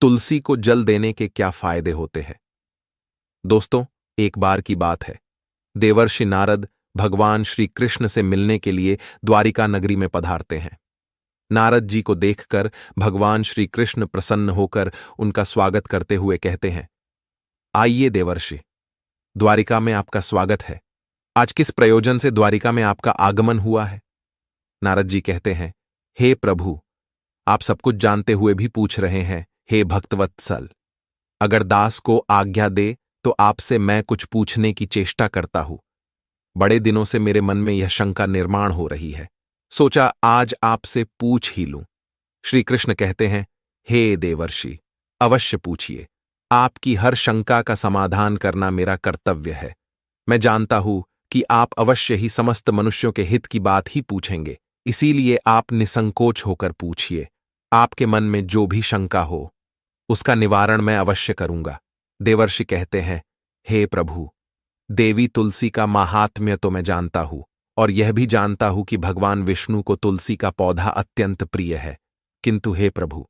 तुलसी को जल देने के क्या फायदे होते हैं। दोस्तों, एक बार की बात है, देवर्षि नारद भगवान श्री कृष्ण से मिलने के लिए द्वारिका नगरी में पधारते हैं। नारद जी को देखकर भगवान श्री कृष्ण प्रसन्न होकर उनका स्वागत करते हुए कहते हैं, आइए देवर्षि, द्वारिका में आपका स्वागत है। आज किस प्रयोजन से द्वारिका में आपका आगमन हुआ है। नारद जी कहते हैं, हे प्रभु, आप सब कुछ जानते हुए भी पूछ रहे हैं। हे भक्तवत्सल, अगर दास को आज्ञा दे तो आपसे मैं कुछ पूछने की चेष्टा करता हूं। बड़े दिनों से मेरे मन में यह शंका निर्माण हो रही है, सोचा आज आपसे पूछ ही लूं। श्री कृष्ण कहते हैं, हे देवर्षि, अवश्य पूछिए। आपकी हर शंका का समाधान करना मेरा कर्तव्य है। मैं जानता हूं कि आप अवश्य ही समस्त मनुष्यों के हित की बात ही पूछेंगे, इसीलिए आप निसंकोच होकर पूछिए। आपके मन में जो भी शंका हो उसका निवारण मैं अवश्य करूंगा। देवर्षि कहते हैं, हे प्रभु, देवी तुलसी का माहात्म्य तो मैं जानता हूं और यह भी जानता हूं कि भगवान विष्णु को तुलसी का पौधा अत्यंत प्रिय है। किंतु हे प्रभु,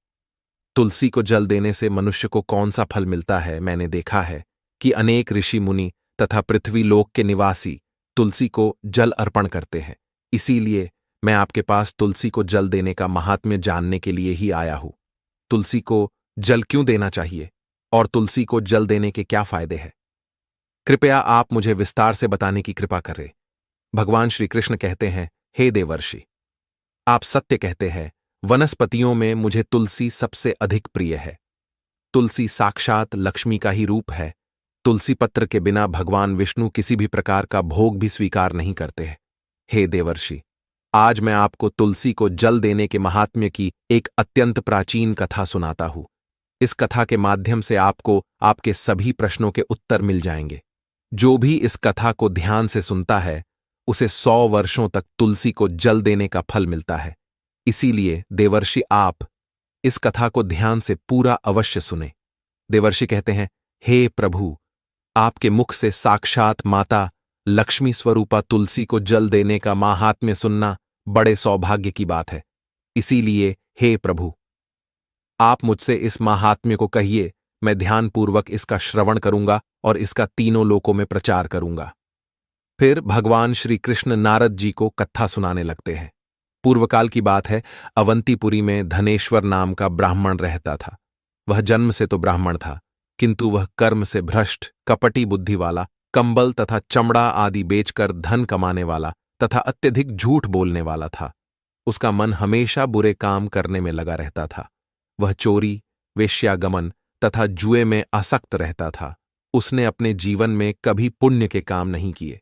तुलसी को जल देने से मनुष्य को कौन सा फल मिलता है। मैंने देखा है कि अनेक ऋषि मुनि तथा पृथ्वी लोक के निवासी तुलसी को जल अर्पण करते हैं। इसीलिए मैं आपके पास तुलसी को जल देने का महात्म्य जानने के लिए ही आया हूं। तुलसी को जल क्यों देना चाहिए और तुलसी को जल देने के क्या फायदे हैं, कृपया आप मुझे विस्तार से बताने की कृपा करें। भगवान श्री कृष्ण कहते हैं, हे देवर्षि, आप सत्य कहते हैं। वनस्पतियों में मुझे तुलसी सबसे अधिक प्रिय है। तुलसी साक्षात लक्ष्मी का ही रूप है। तुलसी पत्र के बिना भगवान विष्णु किसी भी प्रकार का भोग भी स्वीकार नहीं करते हैं। हे देवर्षि, आज मैं आपको तुलसी को जल देने के महात्म्य की एक अत्यंत प्राचीन कथा सुनाता हूं। इस कथा के माध्यम से आपको आपके सभी प्रश्नों के उत्तर मिल जाएंगे। जो भी इस कथा को ध्यान से सुनता है उसे 100 वर्षों तक तुलसी को जल देने का फल मिलता है। इसीलिए देवर्षि, आप इस कथा को ध्यान से पूरा अवश्य सुने। देवर्षि कहते हैं, हे प्रभु, आपके मुख से साक्षात माता लक्ष्मी स्वरूपा तुलसी को जल देने का माहात्म्य सुनना बड़े सौभाग्य की बात है। इसीलिए हे प्रभु, आप मुझसे इस महात्म्य को कहिए। मैं ध्यानपूर्वक इसका श्रवण करूंगा और इसका तीनों लोकों में प्रचार करूंगा। फिर भगवान श्री कृष्ण नारद जी को कथा सुनाने लगते हैं। पूर्वकाल की बात है, अवंतीपुरी में धनेश्वर नाम का ब्राह्मण रहता था। वह जन्म से तो ब्राह्मण था, किंतु वह कर्म से भ्रष्ट, कपटी बुद्धि वाला, कंबल तथा चमड़ा आदि बेचकर धन कमाने वाला तथा अत्यधिक झूठ बोलने वाला था। उसका मन हमेशा बुरे काम करने में लगा रहता था। वह चोरी, वेश्यागमन तथा जुए में आसक्त रहता था। उसने अपने जीवन में कभी पुण्य के काम नहीं किए,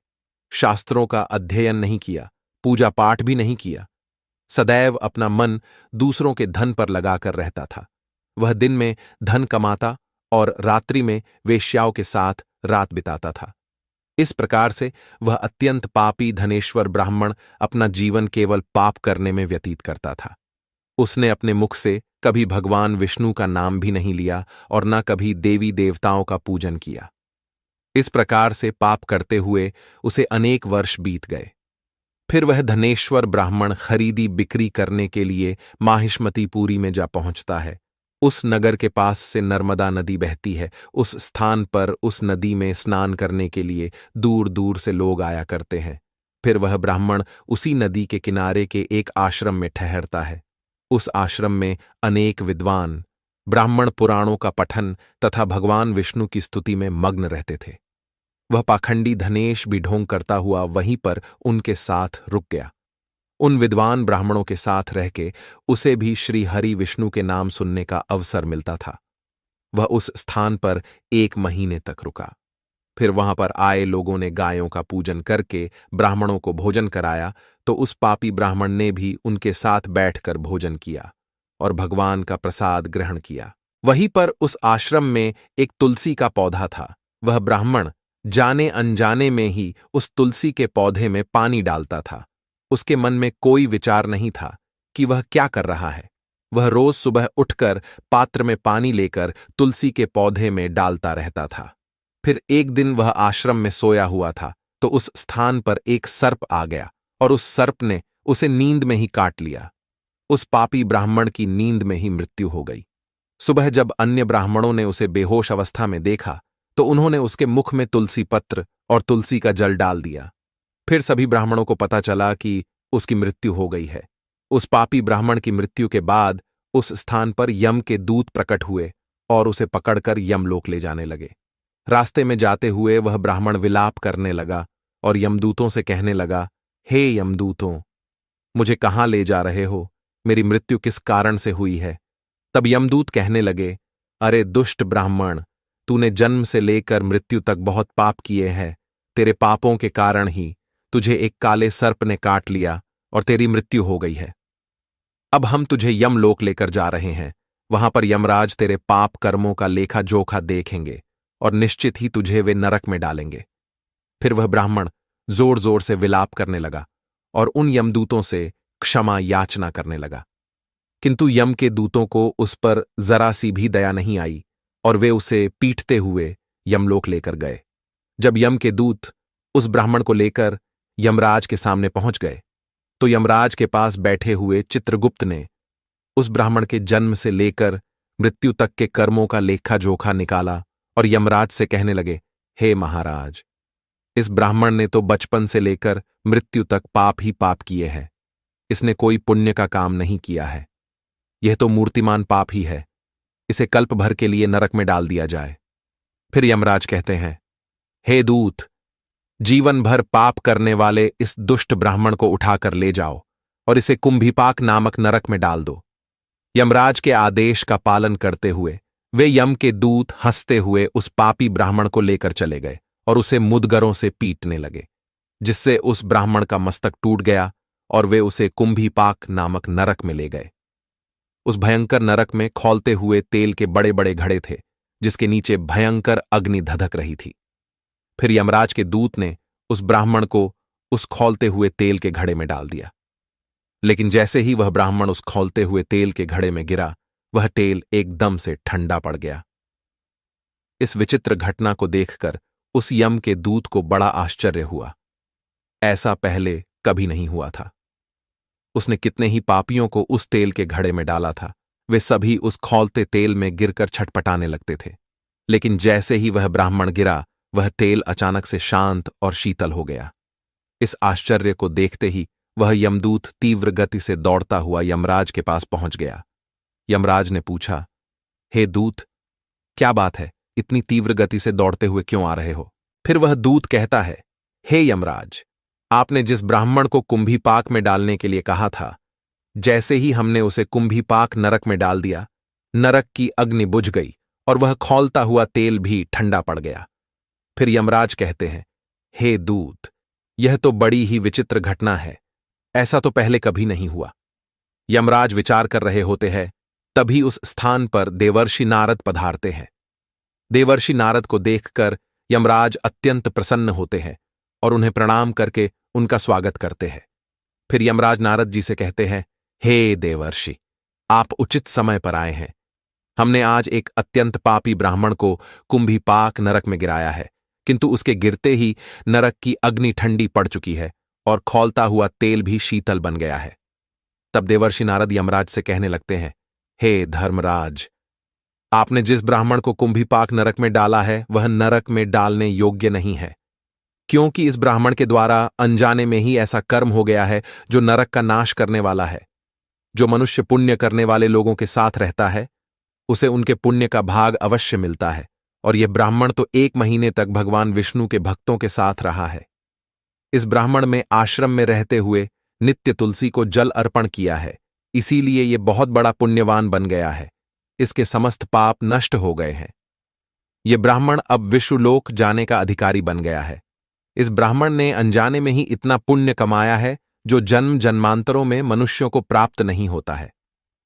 शास्त्रों का अध्ययन नहीं किया, पूजा पाठ भी नहीं किया। सदैव अपना मन दूसरों के धन पर लगाकर रहता था। वह दिन में धन कमाता और रात्रि में वेश्याओं के साथ रात बिताता था। इस प्रकार से वह अत्यंत पापी धनेश्वर ब्राह्मण अपना जीवन केवल पाप करने में व्यतीत करता था। उसने अपने मुख से कभी भगवान विष्णु का नाम भी नहीं लिया और न कभी देवी देवताओं का पूजन किया। इस प्रकार से पाप करते हुए उसे अनेक वर्ष बीत गए। फिर वह धनेश्वर ब्राह्मण खरीदी बिक्री करने के लिए माहिष्मतीपुरी में जा पहुंचता है। उस नगर के पास से नर्मदा नदी बहती है। उस स्थान पर उस नदी में स्नान करने के लिए दूर दूर से लोग आया करते हैं। फिर वह ब्राह्मण उसी नदी के किनारे के एक आश्रम में ठहरता है। उस आश्रम में अनेक विद्वान ब्राह्मण पुराणों का पठन तथा भगवान विष्णु की स्तुति में मग्न रहते थे। वह पाखंडी धनेश भी ढोंग करता हुआ वहीं पर उनके साथ रुक गया। उन विद्वान ब्राह्मणों के साथ रह के उसे भी श्री हरि विष्णु के नाम सुनने का अवसर मिलता था। वह उस स्थान पर 1 महीने तक रुका। फिर वहां पर आए लोगों ने गायों का पूजन करके ब्राह्मणों को भोजन कराया, तो उस पापी ब्राह्मण ने भी उनके साथ बैठकर भोजन किया और भगवान का प्रसाद ग्रहण किया। वहीं पर उस आश्रम में एक तुलसी का पौधा था। वह ब्राह्मण जाने अनजाने में ही उस तुलसी के पौधे में पानी डालता था। उसके मन में कोई विचार नहीं था कि वह क्या कर रहा है। वह रोज सुबह उठकर पात्र में पानी लेकर तुलसी के पौधे में डालता रहता था। फिर एक दिन वह आश्रम में सोया हुआ था, तो उस स्थान पर एक सर्प आ गया और उस सर्प ने उसे नींद में ही काट लिया। उस पापी ब्राह्मण की नींद में ही मृत्यु हो गई। सुबह जब अन्य ब्राह्मणों ने उसे बेहोश अवस्था में देखा तो उन्होंने उसके मुख में तुलसी पत्र और तुलसी का जल डाल दिया। फिर सभी ब्राह्मणों को पता चला कि उसकी मृत्यु हो गई है। उस पापी ब्राह्मण की मृत्यु के बाद उस स्थान पर यम के दूत प्रकट हुए और उसे पकड़कर यमलोक ले जाने लगे। रास्ते में जाते हुए वह ब्राह्मण विलाप करने लगा और यमदूतों से कहने लगा, हे यमदूतों, मुझे कहाँ ले जा रहे हो? मेरी मृत्यु किस कारण से हुई है? तब यमदूत कहने लगे, अरे दुष्ट ब्राह्मण, तूने जन्म से लेकर मृत्यु तक बहुत पाप किए हैं। तेरे पापों के कारण ही तुझे एक काले सर्प ने काट लिया और तेरी मृत्यु हो गई है। अब हम तुझे यमलोक लेकर जा रहे हैं। वहां पर यमराज तेरे पाप कर्मों का लेखा जोखा देखेंगे और निश्चित ही तुझे वे नरक में डालेंगे। फिर वह ब्राह्मण जोर जोर से विलाप करने लगा और उन यमदूतों से क्षमा याचना करने लगा, किंतु यम के दूतों को उस पर जरा सी भी दया नहीं आई और वे उसे पीटते हुए यमलोक लेकर गए। जब यम के दूत उस ब्राह्मण को लेकर यमराज के सामने पहुंच गए तो यमराज के पास बैठे हुए चित्रगुप्त ने उस ब्राह्मण के जन्म से लेकर मृत्यु तक के कर्मों का लेखा जोखा निकाला और यमराज से कहने लगे, हे महाराज, इस ब्राह्मण ने तो बचपन से लेकर मृत्यु तक पाप ही पाप किए हैं। इसने कोई पुण्य का काम नहीं किया है। यह तो मूर्तिमान पाप ही है। इसे कल्प भर के लिए नरक में डाल दिया जाए। फिर यमराज कहते हैं, हे दूत, जीवन भर पाप करने वाले इस दुष्ट ब्राह्मण को उठाकर ले जाओ और इसे कुंभीपाक नामक नरक में डाल दो। यमराज के आदेश का पालन करते हुए वे यम के दूत हंसते हुए उस पापी ब्राह्मण को लेकर चले गए और उसे मुदगरों से पीटने लगे, जिससे उस ब्राह्मण का मस्तक टूट गया और वे उसे कुंभीपाक नामक नरक में ले गए। उस भयंकर नरक में खौलते हुए तेल के बड़े बड़े घड़े थे, जिसके नीचे भयंकर अग्नि धधक रही थी। फिर यमराज के दूत ने उस ब्राह्मण को उस खौलते हुए तेल के घड़े में डाल दिया, लेकिन जैसे ही वह ब्राह्मण उस खौलते हुए तेल के घड़े में गिरा, वह तेल एकदम से ठंडा पड़ गया। इस विचित्र घटना को देखकर उस यम के दूत को बड़ा आश्चर्य हुआ। ऐसा पहले कभी नहीं हुआ था। उसने कितने ही पापियों को उस तेल के घड़े में डाला था, वे सभी उस खौलते तेल में गिरकर छटपटाने लगते थे, लेकिन जैसे ही वह ब्राह्मण गिरा, वह तेल अचानक से शांत और शीतल हो गया। इस आश्चर्य को देखते ही वह यमदूत तीव्र गति से दौड़ता हुआ यमराज के पास पहुंच गया। यमराज ने पूछा, हे दूत, क्या बात है? इतनी तीव्र गति से दौड़ते हुए क्यों आ रहे हो? फिर वह दूत कहता है, हे यमराज, आपने जिस ब्राह्मण को कुंभीपाक में डालने के लिए कहा था, जैसे ही हमने उसे कुंभीपाक नरक में डाल दिया, नरक की अग्नि बुझ गई और वह खौलता हुआ तेल भी ठंडा पड़ गया। फिर यमराज कहते हैं, हे दूत, यह तो बड़ी ही विचित्र घटना है। ऐसा तो पहले कभी नहीं हुआ। यमराज विचार कर रहे होते हैं, तभी उस स्थान पर देवर्षि नारद पधारते हैं। देवर्षि नारद को देखकर यमराज अत्यंत प्रसन्न होते हैं और उन्हें प्रणाम करके उनका स्वागत करते हैं। फिर यमराज नारद जी से कहते हैं, हे देवर्षि, आप उचित समय पर आए हैं। हमने आज एक अत्यंत पापी ब्राह्मण को कुंभीपाक नरक में गिराया है, किंतु उसके गिरते ही नरक की अग्नि ठंडी पड़ चुकी है और खौलता हुआ तेल भी शीतल बन गया है। तब देवर्षि नारद यमराज से कहने लगते हैं, हे धर्मराज, आपने जिस ब्राह्मण को कुंभीपाक नरक में डाला है, वह नरक में डालने योग्य नहीं है, क्योंकि इस ब्राह्मण के द्वारा अनजाने में ही ऐसा कर्म हो गया है जो नरक का नाश करने वाला है। जो मनुष्य पुण्य करने वाले लोगों के साथ रहता है, उसे उनके पुण्य का भाग अवश्य मिलता है, और यह ब्राह्मण तो 1 महीने तक भगवान विष्णु के भक्तों के साथ रहा है। इस ब्राह्मण में आश्रम में रहते हुए नित्य तुलसी को जल अर्पण किया है, इसीलिए यह बहुत बड़ा पुण्यवान बन गया है। इसके समस्त पाप नष्ट हो गए हैं। यह ब्राह्मण अब विश्वलोक जाने का अधिकारी बन गया है। इस ब्राह्मण ने अनजाने में ही इतना पुण्य कमाया है जो जन्म जन्मांतरों में मनुष्यों को प्राप्त नहीं होता है।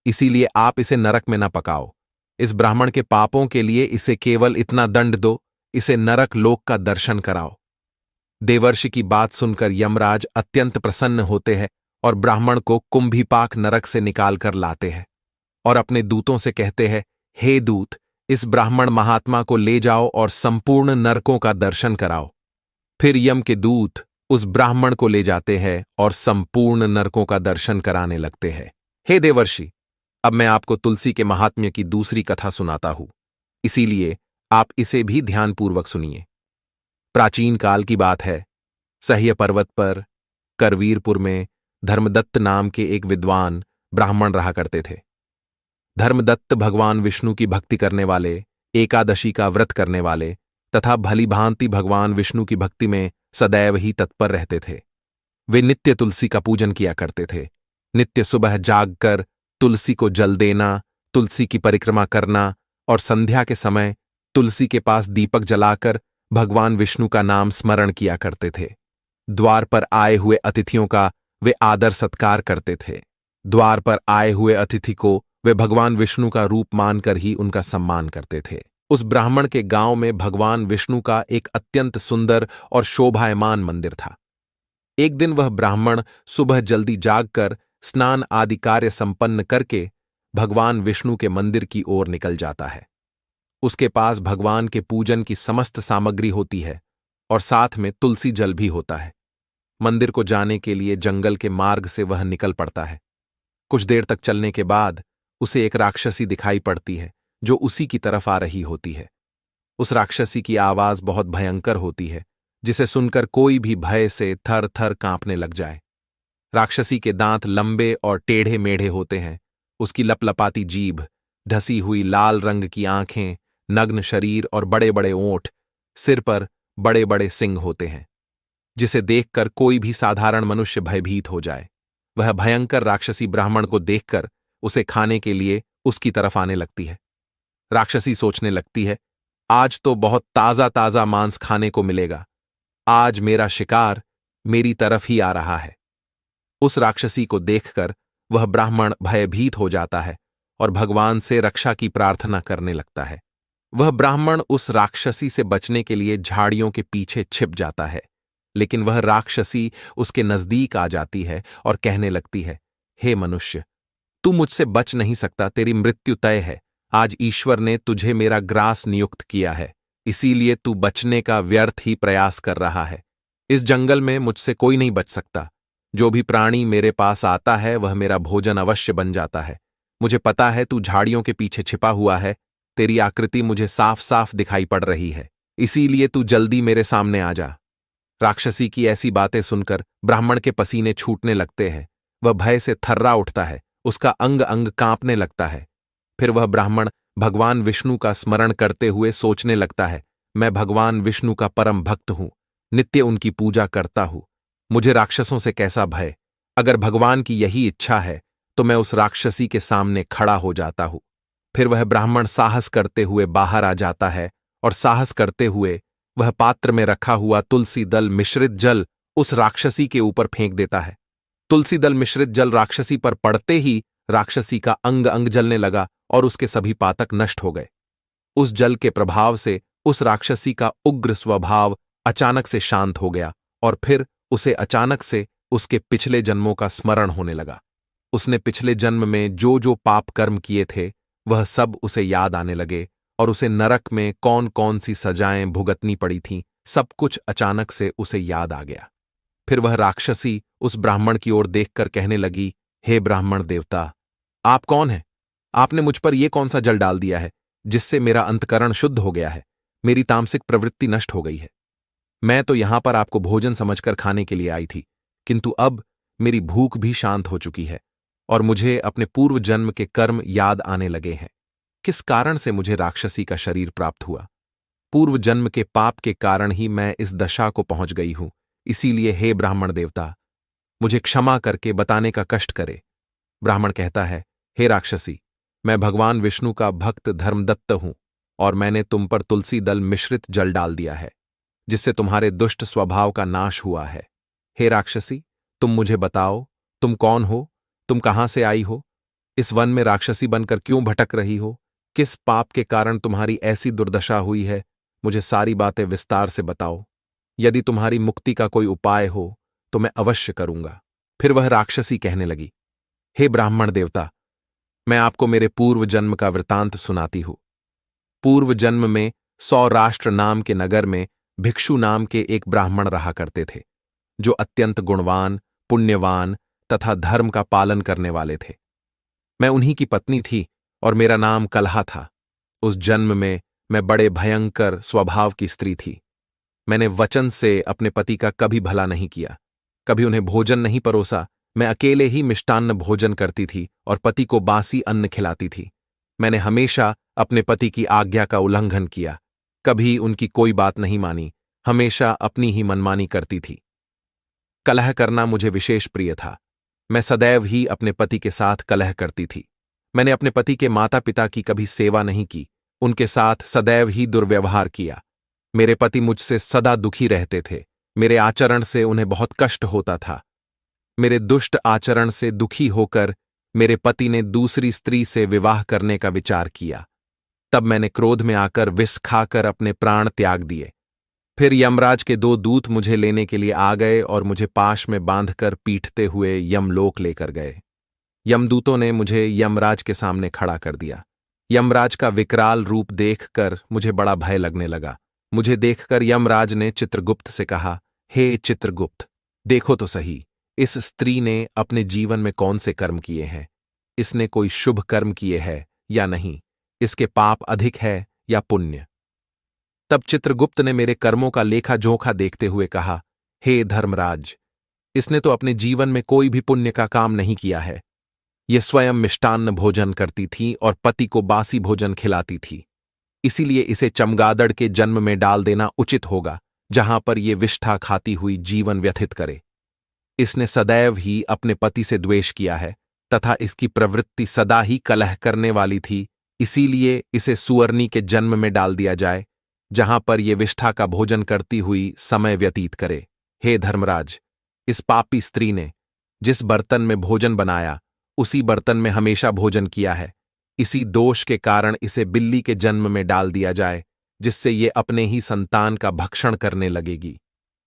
इसीलिए आप इसे नरक में न पकाओ। इस ब्राह्मण के पापों के लिए इसे केवल इतना दंड दो, इसे नरक लोक का दर्शन कराओ। देवर्षि की बात सुनकर यमराज अत्यंत प्रसन्न होते हैं और ब्राह्मण को कुंभीपाक नरक से निकालकर लाते हैं और अपने दूतों से कहते हैं, हे दूत, इस ब्राह्मण महात्मा को ले जाओ और संपूर्ण नरकों का दर्शन कराओ। फिर यम के दूत उस ब्राह्मण को ले जाते हैं और संपूर्ण नरकों का दर्शन कराने लगते हैं। हे देवर्षि, अब मैं आपको तुलसी के महात्म्य की दूसरी कथा सुनाता हूं, इसीलिए आप इसे भी ध्यानपूर्वक सुनिए। प्राचीन काल की बात है। सह्य पर्वत पर करवीरपुर में धर्मदत्त नाम के एक विद्वान ब्राह्मण रहा करते थे। धर्मदत्त भगवान विष्णु की भक्ति करने वाले, एकादशी का व्रत करने वाले तथा भली भांति भगवान विष्णु की भक्ति में सदैव ही तत्पर रहते थे। वे नित्य तुलसी का पूजन किया करते थे। नित्य सुबह जागकर तुलसी को जल देना, तुलसी की परिक्रमा करना और संध्या के समय तुलसी के पास दीपक जलाकर भगवान विष्णु का नाम स्मरण किया करते थे। द्वार पर आए हुए अतिथियों का वे आदर सत्कार करते थे। द्वार पर आए हुए अतिथि को वे भगवान विष्णु का रूप मानकर ही उनका सम्मान करते थे। उस ब्राह्मण के गांव में भगवान विष्णु का एक अत्यंत सुंदर और शोभायमान मंदिर था। एक दिन वह ब्राह्मण सुबह जल्दी जागकर स्नान आदि कार्य संपन्न करके भगवान विष्णु के मंदिर की ओर निकल जाता है। उसके पास भगवान के पूजन की समस्त सामग्री होती है और साथ में तुलसी जल भी होता है। मंदिर को जाने के लिए जंगल के मार्ग से वह निकल पड़ता है। कुछ देर तक चलने के बाद उसे एक राक्षसी दिखाई पड़ती है जो उसी की तरफ आ रही होती है। उस राक्षसी की आवाज बहुत भयंकर होती है, जिसे सुनकर कोई भी भय से थर थर कांपने लग जाए। राक्षसी के दांत लंबे और टेढ़े मेढ़े होते हैं। उसकी लपलपाती जीभ, ढसी हुई लाल रंग की आंखें, नग्न शरीर और बड़े बड़े ओंठ, सिर पर बड़े बड़े सिंग होते हैं, जिसे देखकर कोई भी साधारण मनुष्य भयभीत हो जाए। वह भयंकर राक्षसी ब्राह्मण को देखकर उसे खाने के लिए उसकी तरफ आने लगती है। राक्षसी सोचने लगती है, आज तो बहुत ताजा ताजा मांस खाने को मिलेगा। आज मेरा शिकार मेरी तरफ ही आ रहा है। उस राक्षसी को देखकर वह ब्राह्मण भयभीत हो जाता है और भगवान से रक्षा की प्रार्थना करने लगता है। वह ब्राह्मण उस राक्षसी से बचने के लिए झाड़ियों के पीछे छिप जाता है, लेकिन वह राक्षसी उसके नजदीक आ जाती है और कहने लगती है, हे मनुष्य, तू मुझसे बच नहीं सकता, तेरी मृत्यु तय है। आज ईश्वर ने तुझे मेरा ग्रास नियुक्त किया है, इसीलिए तू बचने का व्यर्थ ही प्रयास कर रहा है। इस जंगल में मुझसे कोई नहीं बच सकता। जो भी प्राणी मेरे पास आता है वह मेरा भोजन अवश्य बन जाता है। मुझे पता है तू झाड़ियों के पीछे छिपा हुआ है। तेरी आकृति मुझे साफ साफ दिखाई पड़ रही है, इसीलिए तू जल्दी मेरे सामने आ जा। राक्षसी की ऐसी बातें सुनकर ब्राह्मण के पसीने छूटने लगते हैं। वह भय से थर्रा उठता है, उसका अंग अंग कांपने लगता है। फिर वह ब्राह्मण भगवान विष्णु का स्मरण करते हुए सोचने लगता है, मैं भगवान विष्णु का परम भक्त हूं, नित्य उनकी पूजा करता हूं। मुझे राक्षसों से कैसा भय? अगर भगवान की यही इच्छा है तो मैं उस राक्षसी के सामने खड़ा हो जाता हूं। फिर वह ब्राह्मण साहस करते हुए बाहर आ जाता है और साहस करते हुए वह पात्र में रखा हुआ तुलसी दल मिश्रित जल उस राक्षसी के ऊपर फेंक देता है। तुलसी दल मिश्रित जल राक्षसी पर पड़ते ही राक्षसी का अंग अंग जलने लगा और उसके सभी पातक नष्ट हो गए। उस जल के प्रभाव से उस राक्षसी का उग्र स्वभाव अचानक से शांत हो गया और फिर उसे अचानक से उसके पिछले जन्मों का स्मरण होने लगा। उसने पिछले जन्म में जो जो पाप कर्म किए थे वह सब उसे याद आने लगे और उसे नरक में कौन कौन सी सजाएं भुगतनी पड़ी थीं, सब कुछ अचानक से उसे याद आ गया। फिर वह राक्षसी उस ब्राह्मण की ओर देखकर कहने लगी, हे ब्राह्मण देवता, आप कौन हैं? आपने मुझ पर यह कौन सा जल डाल दिया है जिससे मेरा अंतकरण शुद्ध हो गया है, मेरी तामसिक प्रवृत्ति नष्ट हो गई है। मैं तो यहां पर आपको भोजन समझकर खाने के लिए आई थी, किंतु अब मेरी भूख भी शांत हो चुकी है और मुझे अपने पूर्व जन्म के कर्म याद आने लगे हैं। किस कारण से मुझे राक्षसी का शरीर प्राप्त हुआ? पूर्व जन्म के पाप के कारण ही मैं इस दशा को पहुंच गई हूं। इसीलिए हे ब्राह्मण देवता, मुझे क्षमा करके बताने का कष्ट करे। ब्राह्मण कहता है, हे राक्षसी, मैं भगवान विष्णु का भक्त धर्मदत्त हूं और मैंने तुम पर तुलसी दल मिश्रित जल डाल दिया है, जिससे तुम्हारे दुष्ट स्वभाव का नाश हुआ है। हे राक्षसी, तुम मुझे बताओ, तुम कौन हो? तुम कहां से आई हो? इस वन में राक्षसी बनकर क्यों भटक रही हो? किस पाप के कारण तुम्हारी ऐसी दुर्दशा हुई है? मुझे सारी बातें विस्तार से बताओ। यदि तुम्हारी मुक्ति का कोई उपाय हो तो मैं अवश्य करूंगा। फिर वह राक्षसी कहने लगी, हे ब्राह्मण देवता, मैं आपको मेरे पूर्व जन्म का वृतांत सुनाती हूं। पूर्व जन्म में सौराष्ट्र नाम के नगर में भिक्षु नाम के एक ब्राह्मण रहा करते थे, जो अत्यंत गुणवान, पुण्यवान तथा धर्म का पालन करने वाले थे। मैं उन्हीं की पत्नी थी और मेरा नाम कलहा था। उस जन्म में मैं बड़े भयंकर स्वभाव की स्त्री थी। मैंने वचन से अपने पति का कभी भला नहीं किया, कभी उन्हें भोजन नहीं परोसा। मैं अकेले ही मिष्टान्न भोजन करती थी और पति को बासी अन्न खिलाती थी। मैंने हमेशा अपने पति की आज्ञा का उल्लंघन किया, कभी उनकी कोई बात नहीं मानी, हमेशा अपनी ही मनमानी करती थी। कलह करना मुझे विशेष प्रिय था। मैं सदैव ही अपने पति के साथ कलह करती थी। मैंने अपने पति के माता पिता की कभी सेवा नहीं की, उनके साथ सदैव ही दुर्व्यवहार किया। मेरे पति मुझसे सदा दुखी रहते थे। मेरे आचरण से उन्हें बहुत कष्ट होता था। मेरे दुष्ट आचरण से दुखी होकर मेरे पति ने दूसरी स्त्री से विवाह करने का विचार किया। तब मैंने क्रोध में आकर विष खाकर अपने प्राण त्याग दिए। फिर यमराज के 2 दूत मुझे लेने के लिए आ गए और मुझे पाश में बांधकर पीटते हुए यमलोक लेकर गए। यमदूतों ने मुझे यमराज के सामने खड़ा कर दिया। यमराज का विकराल रूप देखकर मुझे बड़ा भय लगने लगा। मुझे देखकर यमराज ने चित्रगुप्त से कहा, हे चित्रगुप्त, देखो तो सही, इस स्त्री ने अपने जीवन में कौन से कर्म किए हैं? इसने कोई शुभ कर्म किए हैं या नहीं? इसके पाप अधिक है या पुण्य? तब चित्रगुप्त ने मेरे कर्मों का लेखा जोखा देखते हुए कहा, हे धर्मराज, इसने तो अपने जीवन में कोई भी पुण्य का काम नहीं किया है। ये स्वयं मिष्टान्न भोजन करती थी और पति को बासी भोजन खिलाती थी। इसीलिए इसे चमगादड़ के जन्म में डाल देना उचित होगा, जहां पर ये विष्ठा खाती हुई जीवन व्यथित करे। इसने सदैव ही अपने पति से द्वेष किया है तथा इसकी प्रवृत्ति सदा ही कलह करने वाली थी। इसीलिए इसे सुअर्णी के जन्म में डाल दिया जाए, जहां पर ये विष्ठा का भोजन करती हुई समय व्यतीत करे। हे धर्मराज, इस पापी स्त्री ने जिस बर्तन में भोजन बनाया, उसी बर्तन में हमेशा भोजन किया है। इसी दोष के कारण इसे बिल्ली के जन्म में डाल दिया जाए, जिससे ये अपने ही संतान का भक्षण करने लगेगी।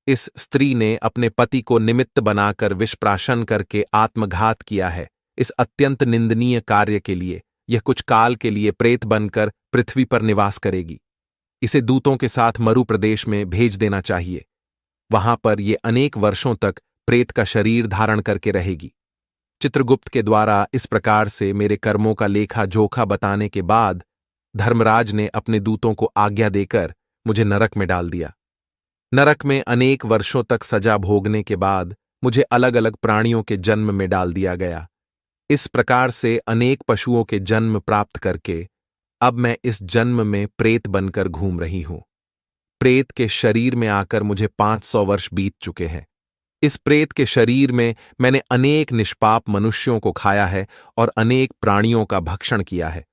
इस स्त्री ने अपने पति को निमित्त बनाकर विषप्राशन करके आत्मघात किया है। इस अत्यंत निंदनीय कार्य के लिए यह कुछ काल के लिए प्रेत बनकर पृथ्वी पर निवास करेगी। इसे दूतों के साथ मरु प्रदेश में भेज देना चाहिए। वहां पर ये अनेक वर्षों तक प्रेत का शरीर धारण करके रहेगी। चित्रगुप्त के द्वारा इस प्रकार से मेरे कर्मों का लेखा जोखा बताने के बाद धर्मराज ने अपने दूतों को आज्ञा देकर मुझे नरक में डाल दिया। नरक में अनेक वर्षों तक सजा भोगने के बाद मुझे अलग अलग प्राणियों के जन्म में डाल दिया गया। इस प्रकार से अनेक पशुओं के जन्म प्राप्त करके अब मैं इस जन्म में प्रेत बनकर घूम रही हूं। प्रेत के शरीर में आकर मुझे 500 वर्ष बीत चुके हैं। इस प्रेत के शरीर में मैंने अनेक निष्पाप मनुष्यों को खाया है और अनेक प्राणियों का भक्षण किया है।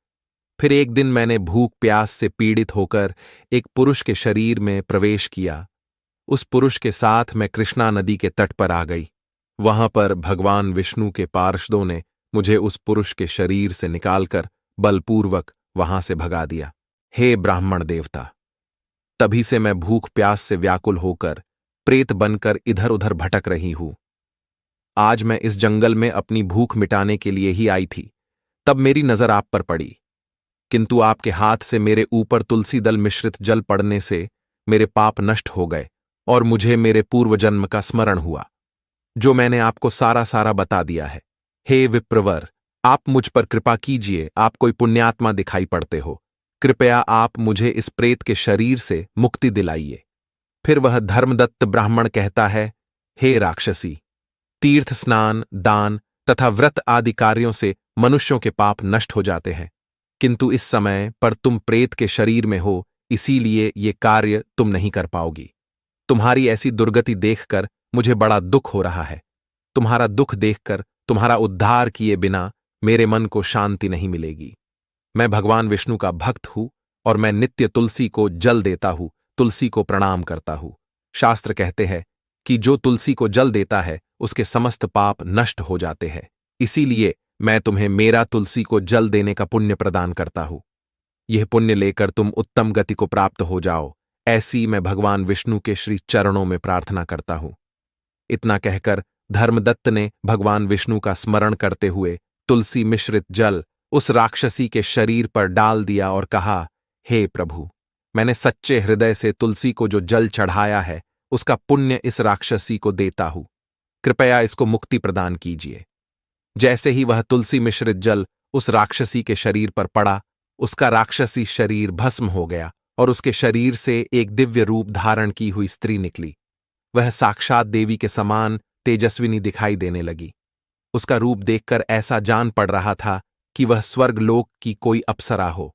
फिर एक दिन मैंने भूख प्यास से पीड़ित होकर एक पुरुष के शरीर में प्रवेश किया। उस पुरुष के साथ मैं कृष्णा नदी के तट पर आ गई। वहां पर भगवान विष्णु के पार्षदों ने मुझे उस पुरुष के शरीर से निकालकर बलपूर्वक वहां से भगा दिया। हे ब्राह्मण देवता, तभी से मैं भूख प्यास से व्याकुल होकर प्रेत बनकर इधर उधर भटक रही हूं। आज मैं इस जंगल में अपनी भूख मिटाने के लिए ही आई थी। तब मेरी नजर आप पर पड़ी, किंतु आपके हाथ से मेरे ऊपर तुलसी दल मिश्रित जल पड़ने से मेरे पाप नष्ट हो गए और मुझे मेरे पूर्व जन्म का स्मरण हुआ, जो मैंने आपको सारा सारा बता दिया है। हे विप्रवर, आप मुझ पर कृपा कीजिए। आप कोई पुण्यात्मा दिखाई पड़ते हो, कृपया आप मुझे इस प्रेत के शरीर से मुक्ति दिलाइए। फिर वह धर्मदत्त ब्राह्मण कहता है, हे राक्षसी, तीर्थ स्नान, दान तथा व्रत आदि कार्यों से मनुष्यों के पाप नष्ट हो जाते हैं, किंतु इस समय पर तुम प्रेत के शरीर में हो, इसीलिए ये कार्य तुम नहीं कर पाओगी। तुम्हारी ऐसी दुर्गति देखकर मुझे बड़ा दुख हो रहा है। तुम्हारा दुख देखकर तुम्हारा उद्धार किए बिना मेरे मन को शांति नहीं मिलेगी। मैं भगवान विष्णु का भक्त हूं और मैं नित्य तुलसी को जल देता हूं, तुलसी को प्रणाम करता हूं। शास्त्र कहते हैं कि जो तुलसी को जल देता है उसके समस्त पाप नष्ट हो जाते हैं। इसीलिए मैं तुम्हें मेरा तुलसी को जल देने का पुण्य प्रदान करता हूं। यह पुण्य लेकर तुम उत्तम गति को प्राप्त हो जाओ, ऐसी मैं भगवान विष्णु के श्री चरणों में प्रार्थना करता हूं। इतना कहकर धर्मदत्त ने भगवान विष्णु का स्मरण करते हुए तुलसी मिश्रित जल उस राक्षसी के शरीर पर डाल दिया और कहा, हे प्रभु, मैंने सच्चे हृदय से तुलसी को जो जल चढ़ाया है उसका पुण्य इस राक्षसी को देता हूं। कृपया इसको मुक्ति प्रदान कीजिए। जैसे ही वह तुलसी मिश्रित जल उस राक्षसी के शरीर पर पड़ा। उसका राक्षसी शरीर भस्म हो गया और उसके शरीर से एक दिव्य रूप धारण की हुई स्त्री निकली। वह साक्षात देवी के समान तेजस्विनी दिखाई देने लगी। उसका रूप देखकर ऐसा जान पड़ रहा था कि वह स्वर्गलोक की कोई अप्सरा हो।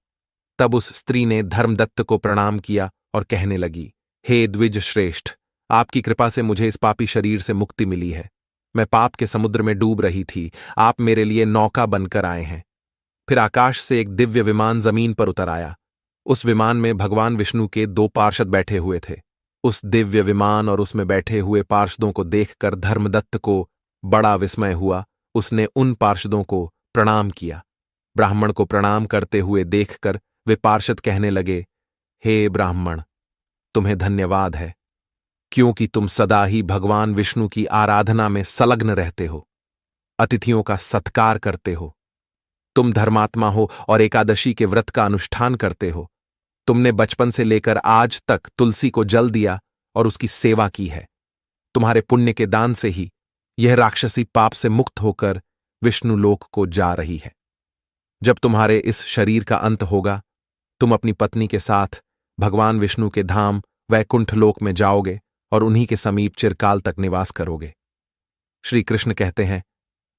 तब उस स्त्री ने धर्मदत्त को प्रणाम किया और कहने लगी, हे द्विज श्रेष्ठ, आपकी कृपा से मुझे इस पापी शरीर से मुक्ति मिली है। मैं पाप के समुद्र में डूब रही थी, आप मेरे लिए नौका बनकर आए हैं। फिर आकाश से एक दिव्य विमान जमीन पर उतर आया। उस विमान में भगवान विष्णु के 2 पार्षद बैठे हुए थे। उस दिव्य विमान और उसमें बैठे हुए पार्षदों को देखकर धर्मदत्त को बड़ा विस्मय हुआ। उसने उन पार्षदों को प्रणाम किया। ब्राह्मण को प्रणाम करते हुए देखकर वे पार्षद कहने लगे, हे ब्राह्मण, तुम्हें धन्यवाद है, क्योंकि तुम सदा ही भगवान विष्णु की आराधना में संलग्न रहते हो, अतिथियों का सत्कार करते हो। तुम धर्मात्मा हो और एकादशी के व्रत का अनुष्ठान करते हो। तुमने बचपन से लेकर आज तक तुलसी को जल दिया और उसकी सेवा की है। तुम्हारे पुण्य के दान से ही यह राक्षसी पाप से मुक्त होकर विष्णु लोक को जा रही है। जब तुम्हारे इस शरीर का अंत होगा, तुम अपनी पत्नी के साथ भगवान विष्णु के धाम वैकुंठ लोक में जाओगे और उन्हीं के समीप चिरकाल तक निवास करोगे। श्री कृष्ण कहते हैं,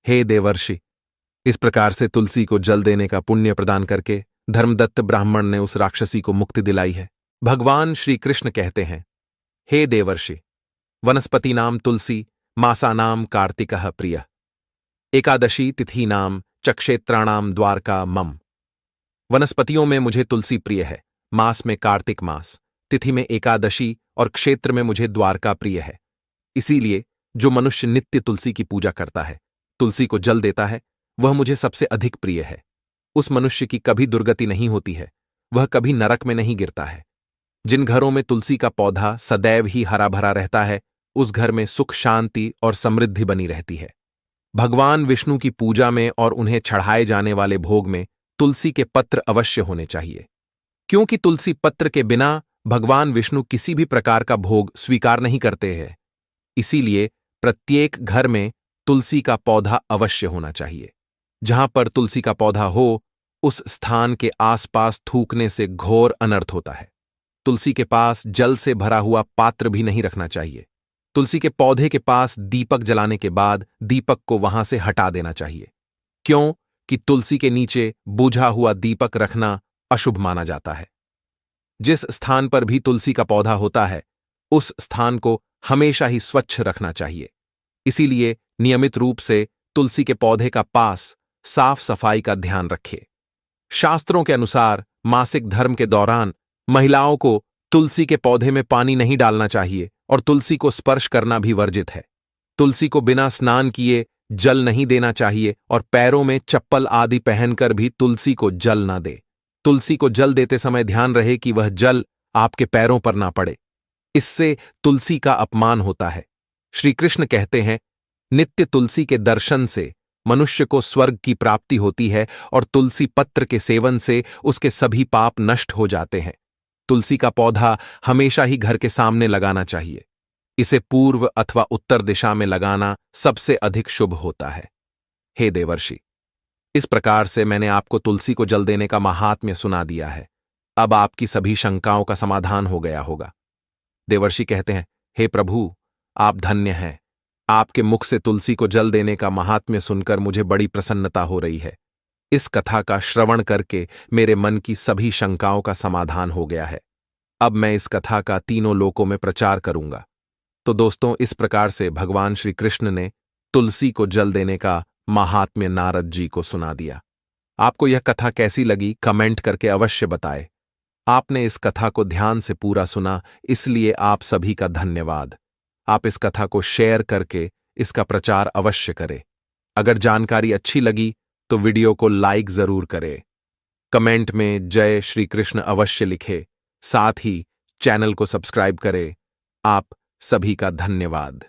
हे देवर्षि, इस प्रकार से तुलसी को जल देने का पुण्य प्रदान करके धर्मदत्त ब्राह्मण ने उस राक्षसी को मुक्ति दिलाई है। भगवान श्री कृष्ण कहते हैं, हे देवर्षि, वनस्पति नाम तुलसी, मासा नाम कार्तिकः प्रिय, एकादशी तिथि नाम चक्षेत्राणाम द्वारका मम। वनस्पतियों में मुझे तुलसी प्रिय है, मास में कार्तिक मास, तिथि में एकादशी और क्षेत्र में मुझे द्वारका प्रिय है। इसीलिए जो मनुष्य नित्य तुलसी की पूजा करता है, तुलसी को जल देता है, वह मुझे सबसे अधिक प्रिय है। उस मनुष्य की कभी दुर्गति नहीं होती है, वह कभी नरक में नहीं गिरता है। जिन घरों में तुलसी का पौधा सदैव ही हरा भरा रहता है, उस घर में सुख, शांति और समृद्धि बनी रहती है। भगवान विष्णु की पूजा में और उन्हें चढ़ाए जाने वाले भोग में तुलसी के पत्र अवश्य होने चाहिए, क्योंकि तुलसी पत्र के बिना भगवान विष्णु किसी भी प्रकार का भोग स्वीकार नहीं करते हैं। इसीलिए प्रत्येक घर में तुलसी का पौधा अवश्य होना चाहिए। जहां पर तुलसी का पौधा हो, उस स्थान के आसपास थूकने से घोर अनर्थ होता है। तुलसी के पास जल से भरा हुआ पात्र भी नहीं रखना चाहिए। तुलसी के पौधे के पास दीपक जलाने के बाद दीपक को वहां से हटा देना चाहिए, क्यों कि तुलसी के नीचे बुझा हुआ दीपक रखना अशुभ माना जाता है। जिस स्थान पर भी तुलसी का पौधा होता है, उस स्थान को हमेशा ही स्वच्छ रखना चाहिए। इसीलिए नियमित रूप से तुलसी के पौधे का पास साफ सफाई का ध्यान रखें। शास्त्रों के अनुसार मासिक धर्म के दौरान महिलाओं को तुलसी के पौधे में पानी नहीं डालना चाहिए और तुलसी को स्पर्श करना भी वर्जित है। तुलसी को बिना स्नान किए जल नहीं देना चाहिए और पैरों में चप्पल आदि पहनकर भी तुलसी को जल ना दे। तुलसी को जल देते समय ध्यान रहे कि वह जल आपके पैरों पर ना पड़े, इससे तुलसी का अपमान होता है। श्री कृष्ण कहते हैं, नित्य तुलसी के दर्शन से मनुष्य को स्वर्ग की प्राप्ति होती है और तुलसी पत्र के सेवन से उसके सभी पाप नष्ट हो जाते हैं। तुलसी का पौधा हमेशा ही घर के सामने लगाना चाहिए। इसे पूर्व अथवा उत्तर दिशा में लगाना सबसे अधिक शुभ होता है। हे देवर्षि, इस प्रकार से मैंने आपको तुलसी को जल देने का महात्म्य सुना दिया है। अब आपकी सभी शंकाओं का समाधान हो गया होगा। देवर्षि कहते हैं, हे प्रभु, आप धन्य हैं। आपके मुख से तुलसी को जल देने का महात्म्य सुनकर मुझे बड़ी प्रसन्नता हो रही है। इस कथा का श्रवण करके मेरे मन की सभी शंकाओं का समाधान हो गया है। अब मैं इस कथा का तीनों लोकों में प्रचार करूंगा। तो दोस्तों, इस प्रकार से भगवान श्री कृष्ण ने तुलसी को जल देने का महात्म्य नारद जी को सुना दिया। आपको यह कथा कैसी लगी, कमेंट करके अवश्य बताएं। आपने इस कथा को ध्यान से पूरा सुना, इसलिए आप सभी का धन्यवाद। आप इस कथा को शेयर करके इसका प्रचार अवश्य करें। अगर जानकारी अच्छी लगी तो वीडियो को लाइक जरूर करें। कमेंट में जय श्री कृष्ण अवश्य लिखें। साथ ही चैनल को सब्सक्राइब करें। आप सभी का धन्यवाद।